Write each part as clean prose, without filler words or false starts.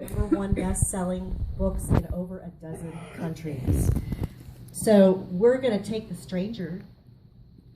#1 best-selling books in over a dozen countries. So we're going to take The Stranger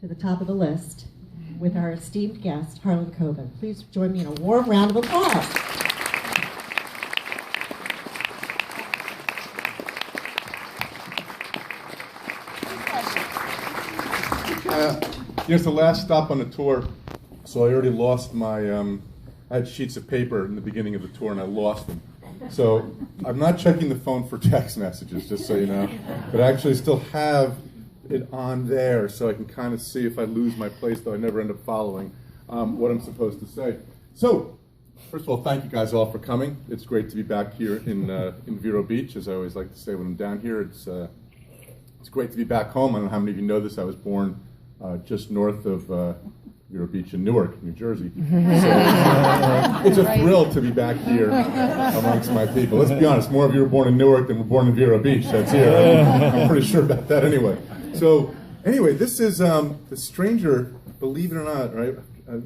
to the top of the list with our esteemed guest, Harlan Coben. Please join me in a warm round of applause. It's the last stop on the tour, so I already lost my, I had sheets of paper in the beginning of the tour and I lost them. So I'm not checking the phone for text messages, just so you know, but I actually still have it on there so I can kind of see if I lose my place, though I never end up following what I'm supposed to say. So, first of all, thank you guys all for coming. It's great to be back here in Vero Beach, as I always like to say when I'm down here. It's great to be back home. I don't know how many of you know this. I was born just north of Vero Beach in Newark, New Jersey. So it's a thrill to be back here amongst my people. Let's be honest, more of you were born in Newark than were born in Vero Beach. That's here. I'm pretty sure about that anyway. So anyway, this is The Stranger, believe it or not, right? I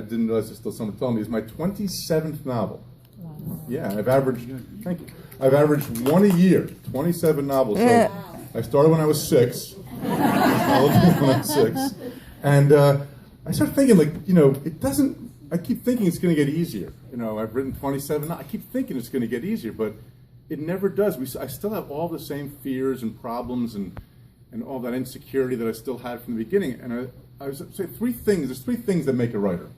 didn't realize this till someone told me, is my 27th novel. Wow. Yeah, I've averaged, thank you. I've averaged one a year, 27 novels. So I started when I was 6. And I started thinking, like, it doesn't, I keep thinking it's going to get easier. I've written 27, I keep thinking it's going to get easier, but it never does. I still have all the same fears and problems and all that insecurity that I still had from the beginning. And I would say there's three things that make a writer.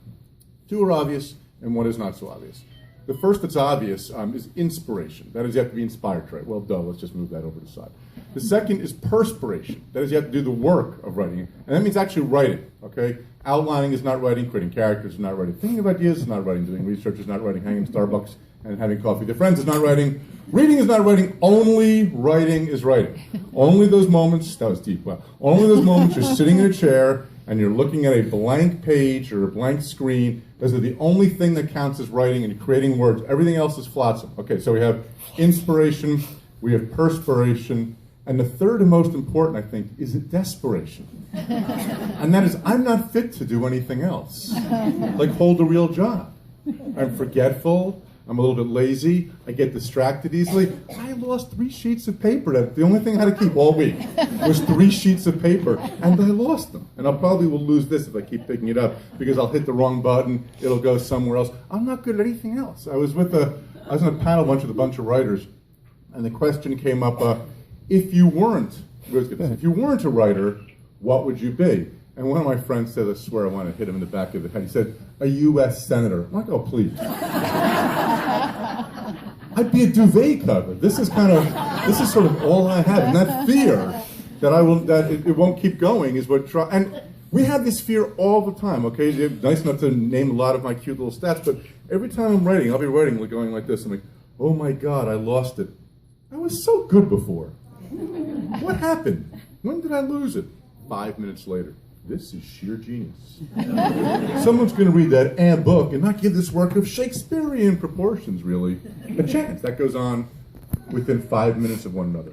2 are obvious and 1 is not so obvious. The first that's obvious is inspiration. That is, you have to be inspired to write. Well, duh, let's just move that over to the side. The second is perspiration. That is, you have to do the work of writing. And that means actually writing, okay? Outlining is not writing, creating characters is not writing, thinking of ideas is not writing, doing research is not writing, hanging in Starbucks and having coffee with your friends is not writing, reading is not writing, only writing is writing. Only those moments, that was deep, wow. Only those moments you're sitting in a chair and you're looking at a blank page or a blank screen, those are the only thing that counts as writing and creating words. Everything else is flotsam. Okay, so we have inspiration, we have perspiration, and the third and most important, I think, is desperation. And that is, I'm not fit to do anything else. Like hold a real job. I'm forgetful, I'm a little bit lazy, I get distracted easily. I lost 3 sheets of paper. The only thing I had to keep all week was 3 sheets of paper, and I lost them. And I probably will lose this if I keep picking it up, because I'll hit the wrong button, it'll go somewhere else. I'm not good at anything else. I was in a panel bunch with a bunch of writers, and the question came up, if you weren't a writer, what would you be? And one of my friends said, I swear I want to hit him in the back of the head. He said, a U.S. senator. I'm like, oh, please. I'd be a duvet cover. This is sort of all I have. And that fear that it won't keep going is what and we have this fear all the time, okay? It's nice enough to name a lot of my cute little stats, but every time I'm writing, I'll be writing going like this. I'm like, oh my God, I lost it. I was so good before. What happened? When did I lose it? 5 minutes later. This is sheer genius. Someone's going to read that book and not give this work of Shakespearean proportions, really, a chance. That goes on within 5 minutes of one another.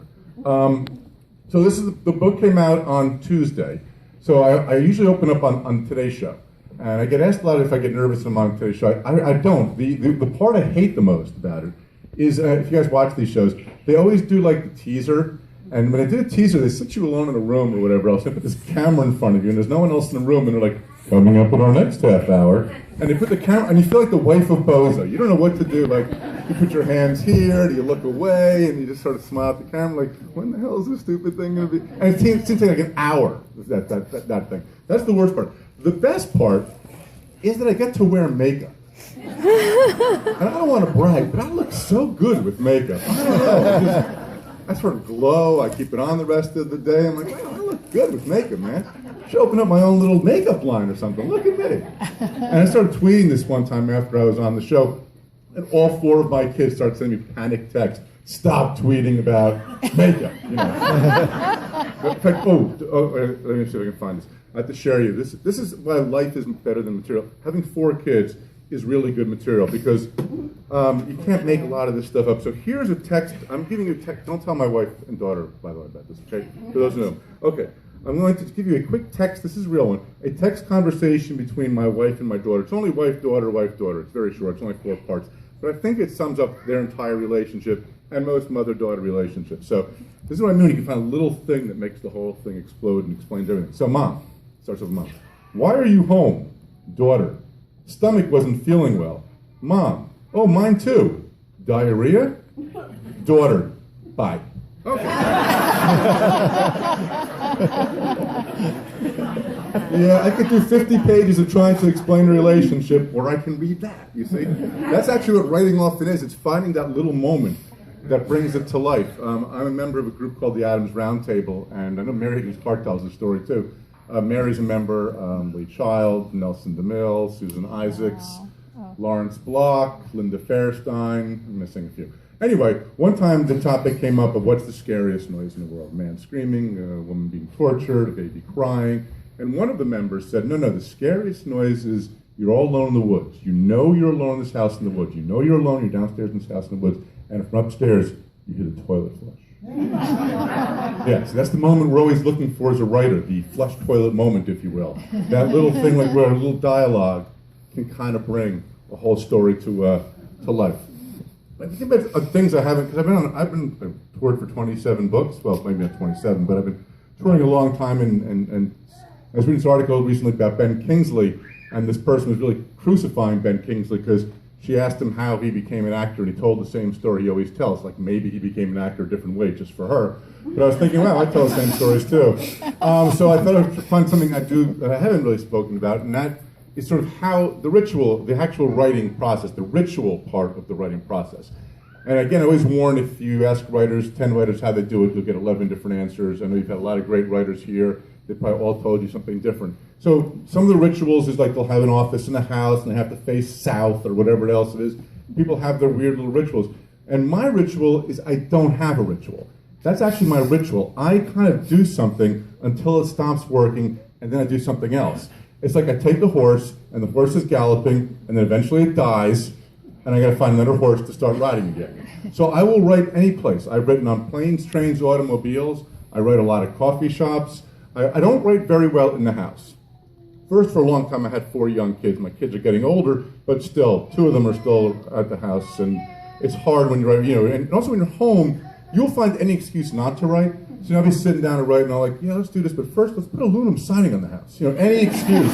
So the book came out on Tuesday. So I usually open up on Today's Show. And I get asked a lot if I get nervous when I'm on Today's Show. I don't. The part I hate the most about it is, if you guys watch these shows, they always do like the teaser. And when I did a teaser, they sit you alone in a room or whatever else. They put this camera in front of you, and there's no one else in the room, and they're like, coming up in our next half hour. And they put the camera, and you feel like the wife of Bozo. You don't know what to do. Like, you put your hands here, do you look away, and you just sort of smile at the camera, like, when the hell is this stupid thing going to be? And it seems to take like an hour, that thing. That's the worst part. The best part is that I get to wear makeup. And I don't want to brag, but I look so good with makeup. I don't know. I sort of glow. I keep it on the rest of the day. I'm like, wow, I look good with makeup, man. I should open up my own little makeup line or something. Look at me. And I started tweeting this one time after I was on the show, and all 4 of my kids started sending me panic texts. Stop tweeting about makeup. In fact, let me see if I can find this. I have to share you. This is why life is better than material. Having 4 kids is really good material, because you can't make a lot of this stuff up. So here's a text. I'm giving you a text. Don't tell my wife and daughter, by the way, about this, okay? For those who know. Okay. I'm going to give you a quick text. This is a real one. A text conversation between my wife and my daughter. It's only wife, daughter, wife, daughter. It's very short. It's only 4 parts. but I think it sums up their entire relationship and most mother-daughter relationships. So this is what I mean. You can find a little thing that makes the whole thing explode and explains everything. So mom, starts with mom. Why are you home? Daughter. Stomach wasn't feeling well. Mom. Oh, mine too. Diarrhea? Daughter. Bye. Okay. Yeah, I could do 50 pages of trying to explain a relationship, or I can read that, you see? That's actually what writing often is. It's finding that little moment that brings it to life. I'm a member of a group called the Adams Roundtable, and I know Mary Higgins Clark tells the story too. Mary's a member, Lee Child, Nelson DeMille, Susan Isaacs, Lawrence Block, Linda Fairstein, I'm missing a few. Anyway, one time the topic came up of what's the scariest noise in the world? A man screaming, a woman being tortured, a baby crying. And one of the members said, no, the scariest noise is you're all alone in the woods. You know you're alone in this house in the woods. You know you're alone, you're downstairs in this house in the woods, and from upstairs, you hear the toilet flush. Yeah, so that's the moment we're always looking for as a writer, the flush toilet moment, if you will. That little thing like where a little dialogue can kind of bring a whole story to life. I think about things I haven't, because I've been toured for 27 books, well, maybe not 27, but I've been touring a long time, and I was reading this article recently about Ben Kingsley, and this person was really crucifying Ben Kingsley because she asked him how he became an actor, and he told the same story he always tells, like maybe he became an actor a different way just for her. But I was thinking, wow, I tell the same stories too. So I thought I'd find something I do that I haven't really spoken about, and that is sort of how the ritual, the actual writing process, the ritual part of the writing process. And again, I always warn, if you ask writers, 10 writers how they do it, you'll get 11 different answers. I know you've had a lot of great writers here. They probably all told you something different. So some of the rituals is like they'll have an office in the house and they have to face south or whatever else it is. People have their weird little rituals. And my ritual is I don't have a ritual. That's actually my ritual. I kind of do something until it stops working, and then I do something else. It's like I take the horse, and the horse is galloping, and then eventually it dies, and I got to find another horse to start riding again. So I will write any place. I've written on planes, trains, automobiles. I write a lot of coffee shops. I don't write very well in the house. First, for a long time, I had 4 young kids. My kids are getting older, but still, 2 of them are still at the house, and it's hard when you're, and also when you're home, you'll find any excuse not to write. So I'll be sitting down and writing, and I'm like, yeah, let's do this, but first, let's put aluminum siding on the house. Any excuse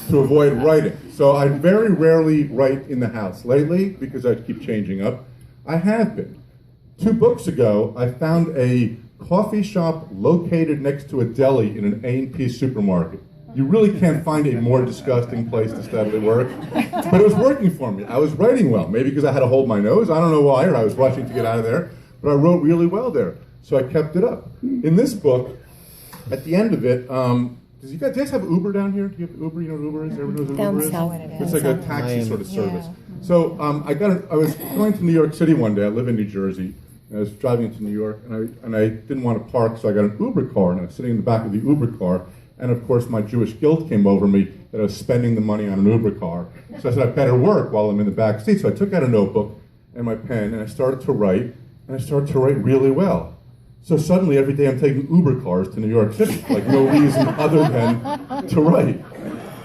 to avoid writing. So I very rarely write in the house. Lately, because I keep changing up, I have been. 2 books ago, I found a coffee shop located next to a deli in an A&P supermarket. You really can't find a more disgusting place to steadily work. But it was working for me. I was writing well, maybe because I had to hold my nose. I don't know why, or I was rushing to get out of there. But I wrote really well there, so I kept it up. In this book, at the end of it, do you guys have Uber down here? Do you have Uber? You know what Uber is? Everyone knows what Uber is? It's like a taxi sort of service. Yeah. So I was going to New York City one day. I live in New Jersey. I was driving into New York, and I didn't want to park, so I got an Uber car, and I was sitting in the back of the Uber car, and of course my Jewish guilt came over me that I was spending the money on an Uber car. So I said, I better work while I'm in the back seat. So I took out a notebook and my pen, and I started to write, and I started to write really well. So suddenly, every day I'm taking Uber cars to New York City, like no reason other than to write.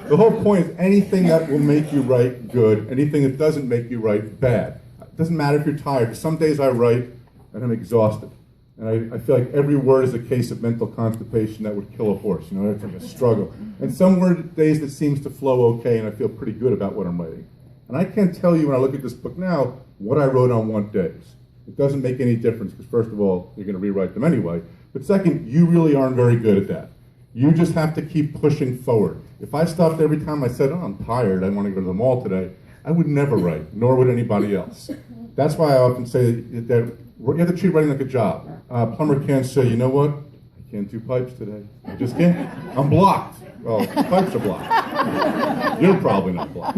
The whole point is anything that will make you write good, anything that doesn't make you write bad. It doesn't matter if you're tired. Some days I write, and I'm exhausted. And I feel like every word is a case of mental constipation that would kill a horse. It's like a struggle. And some days it seems to flow okay, and I feel pretty good about what I'm writing. And I can't tell you when I look at this book now what I wrote on what days. It doesn't make any difference, because first of all, you're going to rewrite them anyway. But second, you really aren't very good at that. You just have to keep pushing forward. If I stopped every time I said, oh, I'm tired, I want to go to the mall today, I would never write, nor would anybody else. That's why I often say that you have to treat writing like a job. Plumber can't say, you know what, I can't do pipes today. I just can't. I'm blocked. Well, pipes are blocked. You're probably not blocked.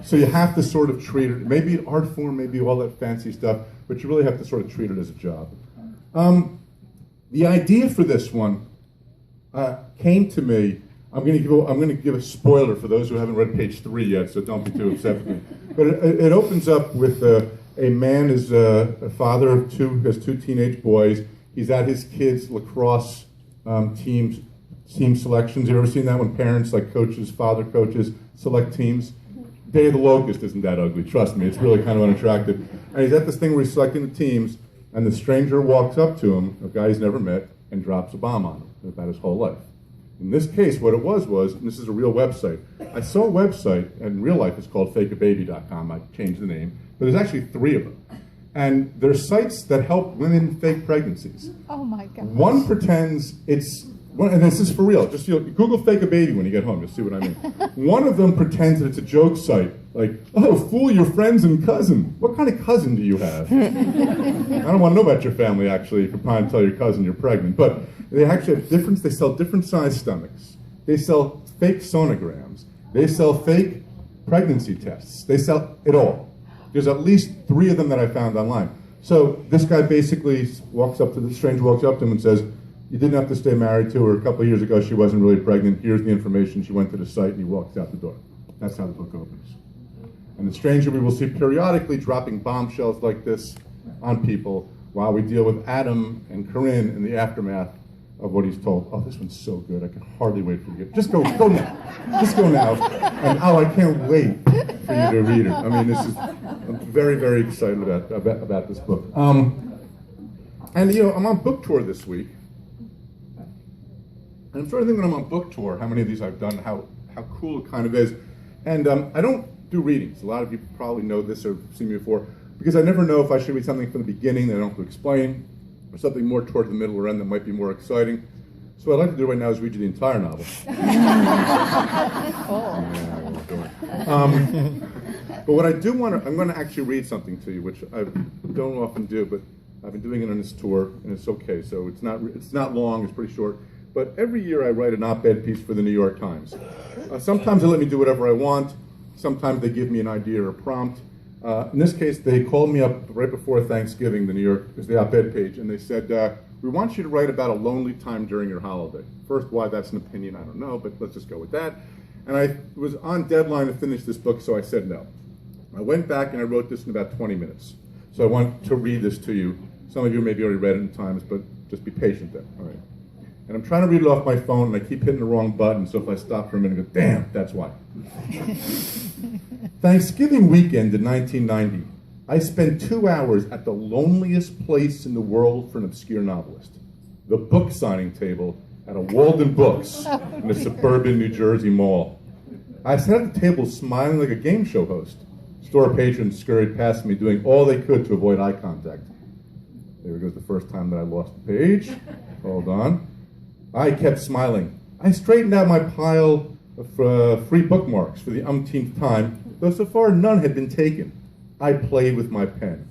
So you have to sort of treat it, maybe art form, maybe all that fancy stuff, but you really have to sort of treat it as a job. The idea for this one came to me. I'm going to give a spoiler for those who haven't read page 3 yet, so don't be too upset with me. But it opens up with a man is a father of 2, has 2 teenage boys. He's at his kids' lacrosse team selections. You ever seen that when parents, like coaches, father coaches, select teams? Day of the Locust isn't that ugly, trust me, it's really kind of unattractive. And he's at this thing where he's selecting the teams, and the stranger walks up to him, a guy he's never met, and drops a bomb on him about his whole life. In this case, what it was, and this is a real website, I saw a website, and in real life it's called fakeababy.com, I changed the name, but there's actually 3 of them. And they're sites that help women fake pregnancies. Oh my God. One pretends and this is for real, just Google fake a baby when you get home, you'll see what I mean. One of them pretends that it's a joke site, like, oh, fool your friends and cousin. What kind of cousin do you have? I don't want to know about your family, actually, if you're trying to tell your cousin you're pregnant. But they actually have they sell different size stomachs. They sell fake sonograms. They sell fake pregnancy tests. They sell it all. There's at least 3 of them that I found online. So this guy basically walks up to the stranger, walks up to him and says, you didn't have to stay married to her. A couple of years ago, she wasn't really pregnant. Here's the information. She went to the site, and he walks out the door. That's how the book opens. And the stranger we will see periodically dropping bombshells like this on people while we deal with Adam and Corinne in the aftermath of what he's told. Oh, this one's so good. I can hardly wait for you to get. Just go now. Just go now. And I can't wait for you to read it. I mean, I'm very, very excited about this book. And I'm on book tour this week. And I'm sort of thinking when I'm on book tour, how many of these I've done, how cool it kind of is. And I don't do readings. A lot of you probably know this or seen me before, because I never know if I should read something from the beginning that I don't have to explain, or something more toward the middle or end that might be more exciting. So what I'd like to do right now is read you the entire novel. But what I do I'm going to actually read something to you, which I don't often do, but I've been doing it on this tour, and it's okay. So it's not long, it's pretty short. But every year I write an op-ed piece for the New York Times. Sometimes they let me do whatever I want. Sometimes they give me an idea or a prompt. In this case, they called me up right before Thanksgiving, the New York is the op-ed page, and they said, we want you to write about a lonely time during your holiday. First, why that's an opinion, I don't know, but let's just go with that. And I was on deadline to finish this book, so I said no. I went back and I wrote this in about 20 minutes. So I want to read this to you. Some of you maybe already read it in Times, but just be patient then. All right. And I'm trying to read it off my phone, and I keep hitting the wrong button, so if I stop for a minute and go, damn, that's why. Thanksgiving weekend in 1990, I spent 2 hours at the loneliest place in the world for an obscure novelist, the book signing table at a Walden Books in a suburban New Jersey mall. I sat at the table smiling like a game show host. Store patrons scurried past me, doing all they could to avoid eye contact. There goes the first time that I lost the page. Hold on. I kept smiling. I straightened out my pile of free bookmarks for the umpteenth time, though so far none had been taken. I played with my pen.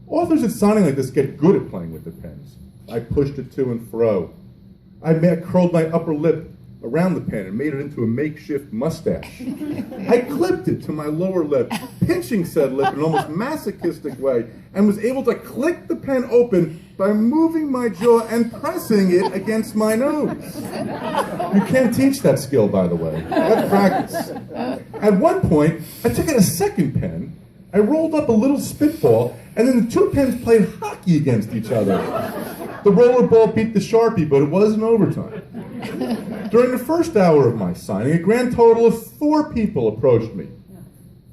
Authors at signing like this get good at playing with their pens. I pushed it to and fro. I curled my upper lip around the pen and made it into a makeshift mustache. I clipped it to my lower lip, pinching said lip in an almost masochistic way, and was able to click the pen open by moving my jaw and pressing it against my nose. You can't teach that skill, by the way. That's practice. At one point, I took out a second pen, I rolled up a little spitball, and then the 2 pens played hockey against each other. The roller ball beat the Sharpie, but it wasn't overtime. During the first hour of my signing, a grand total of 4 people approached me.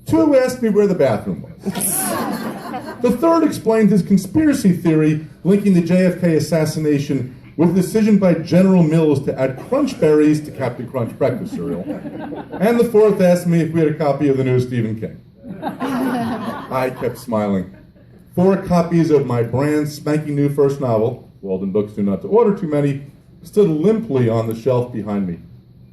2 asked me where the bathroom was. The third explained his conspiracy theory linking the JFK assassination with a decision by General Mills to add Crunch Berries to Captain Crunch breakfast cereal. And the fourth asked me if we had a copy of the new Stephen King. I kept smiling. 4 copies of my brand spanking new first novel, Walden Books Do Not to Order Too Many, stood limply on the shelf behind me.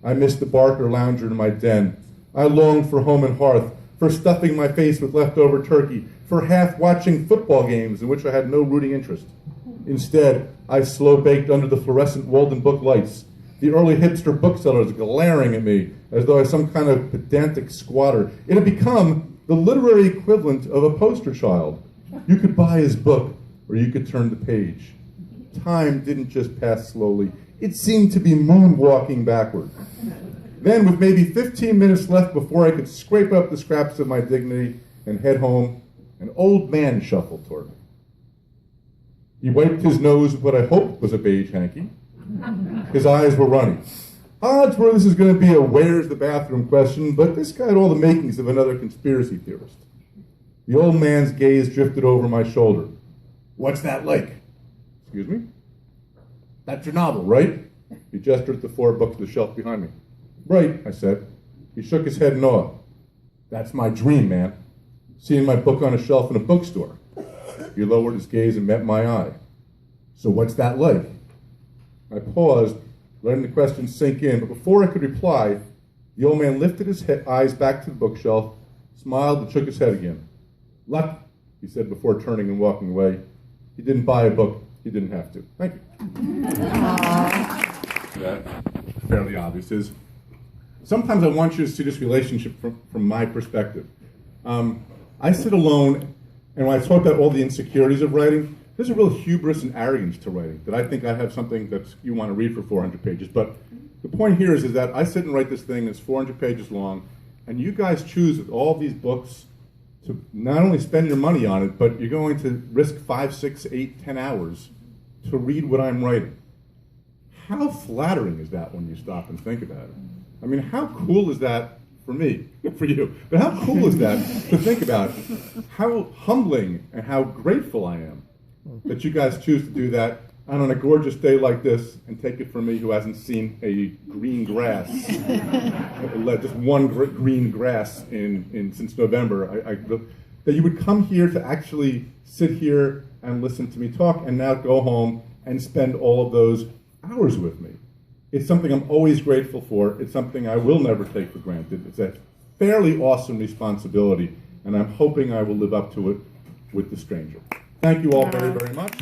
I missed the Barker lounger in my den. I longed for home and hearth, for stuffing my face with leftover turkey, for half-watching football games in which I had no rooting interest. Instead, I slow-baked under the fluorescent Walden Book lights, the early hipster booksellers glaring at me as though I was some kind of pedantic squatter. It had become the literary equivalent of a poster child. You could buy his book, or you could turn the page. Time didn't just pass slowly. It seemed to be moonwalking backward. Then, with maybe 15 minutes left before I could scrape up the scraps of my dignity and head home, an old man shuffled toward me. He wiped his nose with what I hoped was a beige hanky. His eyes were runny. Odds were this is going to be a where's the bathroom question, but this guy had all the makings of another conspiracy theorist. The old man's gaze drifted over my shoulder. What's that like? Excuse me? That's your novel, right? He gestured at the 4 books on the shelf behind me. Right, I said. He shook his head in awe. That's my dream, man. Seeing my book on a shelf in a bookstore. He lowered his gaze and met my eye. So what's that like? I paused, letting the question sink in, but before I could reply, the old man lifted his eyes back to the bookshelf, smiled, and shook his head again. Lucky, he said before turning and walking away. He didn't buy a book. He didn't have to. Thank you. That fairly obvious is. Sometimes I want you to see this relationship from my perspective. I sit alone, and when I talk about all the insecurities of writing, there's a real hubris and arrogance to writing, that I think I have something that you want to read for 400 pages. But the point here is that I sit and write this thing that's 400 pages long, and you guys choose with all these books to not only spend your money on it, but you're going to risk 5, 6, 8, 10 hours to read what I'm writing. How flattering is that when you stop and think about it? I mean, how cool is that for me, for you? But how cool is that to think about how humbling and how grateful I am that you guys choose to do that, and on a gorgeous day like this, and take it from me who hasn't seen a green grass, just one green grass since November, that you would come here to actually sit here and listen to me talk, and now go home and spend all of those hours with me. It's something I'm always grateful for. It's something I will never take for granted. It's a fairly awesome responsibility, and I'm hoping I will live up to it with The Stranger. Thank you all very, very much.